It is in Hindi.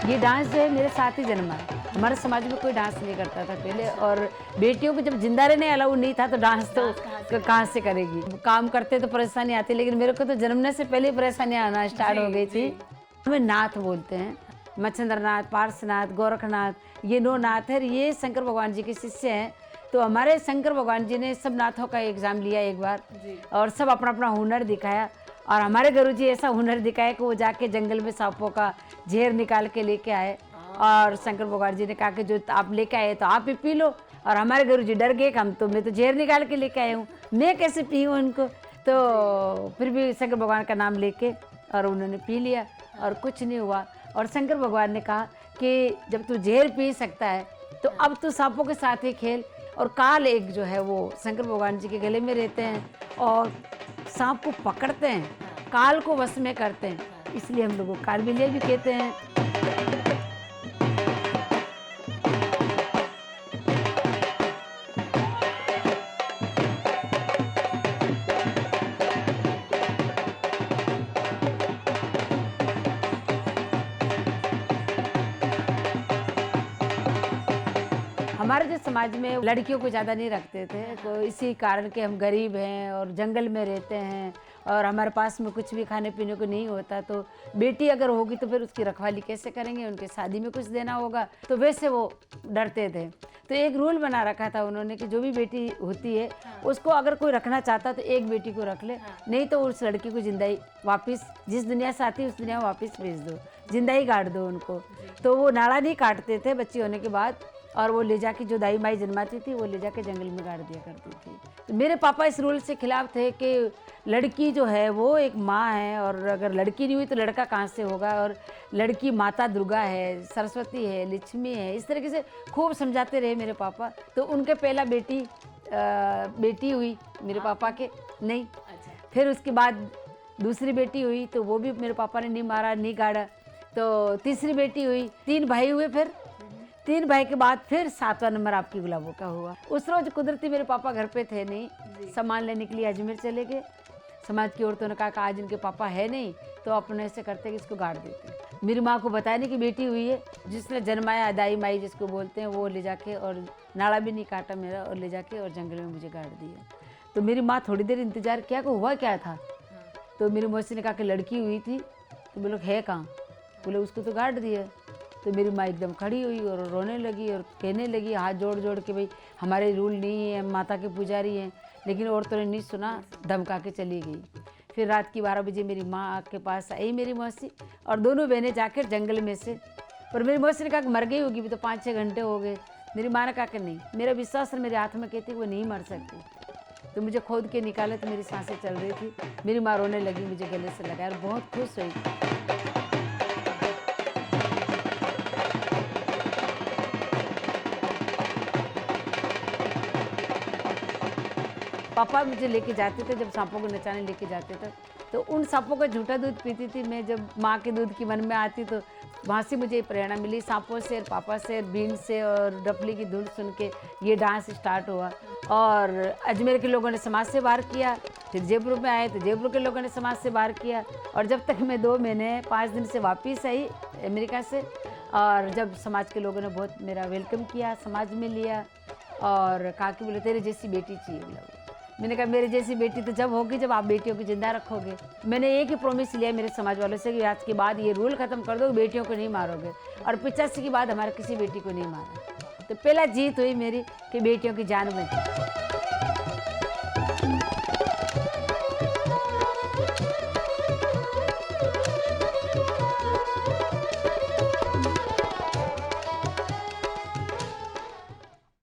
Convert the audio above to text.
ये डांस जो है मेरे साथ ही जन्मा है। हमारे समाज में कोई डांस नहीं करता था पहले, और बेटियों को जब जिंदा रहने अलाउ नहीं था तो डांस तो कहाँ से करेगी। काम करते तो परेशानी आती, लेकिन मेरे को तो जन्मने से पहले ही परेशानियाँ आना स्टार्ट हो गई थी। हमें नाथ बोलते हैं, मच्छिंद्रनाथ, पार्श्वनाथ, गोरखनाथ, ये 9 नाथ है। ये शंकर भगवान जी के शिष्य हैं। तो हमारे शंकर भगवान जी ने सब नाथों का एग्जाम लिया एक बार, और सब अपना अपना हुनर दिखाया। और हमारे गुरुजी ऐसा हुनर दिखाया कि वो जाके जंगल में सांपों का जहर निकाल के लेके आए, और शंकर भगवान जी ने कहा कि जो आप लेके आए तो आप ही पी लो। और हमारे गुरुजी डर गए कि मैं तो जहर निकाल के लेके आया हूँ, मैं कैसे पीऊँ उनको। तो फिर भी शंकर भगवान का नाम लेके और उन्होंने पी लिया और कुछ नहीं हुआ। और शंकर भगवान ने कहा कि जब तू जहर पी सकता है तो अब तू सांपों के साथ ही खेल। और काल एक जो है वो शंकर भगवान जी के गले में रहते हैं और सांप को पकड़ते हैं, काल को वश में करते हैं, इसलिए हम लोगों को काल बिल्लियाँ भी कहते हैं। हमारे जो समाज में लड़कियों को ज़्यादा नहीं रखते थे, तो इसी कारण कि हम गरीब हैं और जंगल में रहते हैं और हमारे पास में कुछ भी खाने पीने को नहीं होता। तो बेटी अगर होगी तो फिर उसकी रखवाली कैसे करेंगे, उनके शादी में कुछ देना होगा, तो वैसे वो डरते थे। तो एक रूल बना रखा था उन्होंने कि जो भी बेटी होती है उसको अगर कोई रखना चाहता तो एक बेटी को रख ले, नहीं तो उस लड़की को जिंदा ही वापस जिस दुनिया से आती है उस दुनिया में वापस भेज दो, जिंदा ही गाड़ दो उनको। तो वो नाड़ा नहीं काटते थे बच्ची होने के बाद, और वो ले जाके जो दाई माई जन्माती थी वो ले जाके जंगल में गाड़ दिया करती थी। तो मेरे पापा इस रूल से खिलाफ थे कि लड़की जो है वो एक माँ है, और अगर लड़की नहीं हुई तो लड़का कहाँ से होगा, और लड़की माता दुर्गा है, सरस्वती है, लक्ष्मी है, इस तरीके से खूब समझाते रहे मेरे पापा। तो उनके पहला बेटी हुई मेरे पापा के नहीं, फिर उसके बाद दूसरी बेटी हुई तो वो भी मेरे पापा ने नहीं मारा नहीं गाड़ा। तो तीसरी बेटी हुई, 3 भाई हुए, फिर 3 भाई के बाद फिर 7वां नंबर आपकी गुलाबों का हुआ। उस रोज कुदरती मेरे पापा घर पे थे नहीं, सामान लेने के लिए अजमेर चले गए। समाज की औरतों ने कहा कि आज इनके पापा है नहीं तो अपने ऐसे करते कि इसको गाड़ देते। मेरी माँ को बताया नहीं कि बेटी हुई है, जिसने जन्माया दाई माई जिसको बोलते हैं, वो ले जाके और नाड़ा भी नहीं काटा मेरा, और ले जाके और जंगल में मुझे गाड़ दिया। तो मेरी माँ थोड़ी देर इंतजार किया कि हुआ क्या था। तो मेरी मौसी ने कहा कि लड़की हुई थी। तो बोले है कहाँ, बोले उसको तो गाड़ दिया। तो मेरी माँ एकदम खड़ी हुई और रोने लगी और कहने लगी हाथ जोड़ जोड़ के, भाई हमारे रूल नहीं है, हम माता के पुजारी हैं। लेकिन औरतों ने नहीं सुना, धमका के चली गई। फिर रात की 12 बजे मेरी माँ के पास आई मेरी मौसी, और दोनों बहनें जाकर जंगल में से, पर मेरी मौसी ने कहा कि मर गई होगी, भी तो 5-6 घंटे हो गए। मेरी माँ ने कहा कि नहीं, मेरा विश्वास मेरे हाथ में कहती वो नहीं मर सकती। तो मुझे खोद के निकाले तो मेरी सांसें चल रही थी। मेरी माँ रोने लगी, मुझे गले से लगाया और बहुत खुश हुई। पापा मुझे लेके जाते थे जब सांपों को नचाने लेके जाते थे, तो उन सांपों का झूठा दूध पीती थी मैं। जब माँ के दूध की मन में आती तो वहाँ से मुझे प्रेरणा मिली, सांपों से, पापा से, बीन से और डफली की धुन सुन के ये डांस स्टार्ट हुआ। और अजमेर के लोगों ने समाज से बाहर किया, फिर जयपुर में आए तो जयपुर के लोगों ने समाज से बाहर किया। और जब तक मैं 2 महीने 5 दिन से वापस आई अमेरिका से, और जब समाज के लोगों ने बहुत मेरा वेलकम किया, समाज में लिया और कहा कि बोले तेरे जैसी बेटी चाहिए। बोला, मैंने कहा मेरी जैसी बेटी तो जब होगी जब आप बेटियों को जिंदा रखोगे। मैंने एक ही प्रॉमिस लिया मेरे समाज वालों से कि आज के बाद ये रूल खत्म कर दो, बेटियों को नहीं मारोगे। और 85 के बाद हमारे किसी बेटी को नहीं मारा। तो पहला जीत हुई मेरी कि बेटियों की जान बची।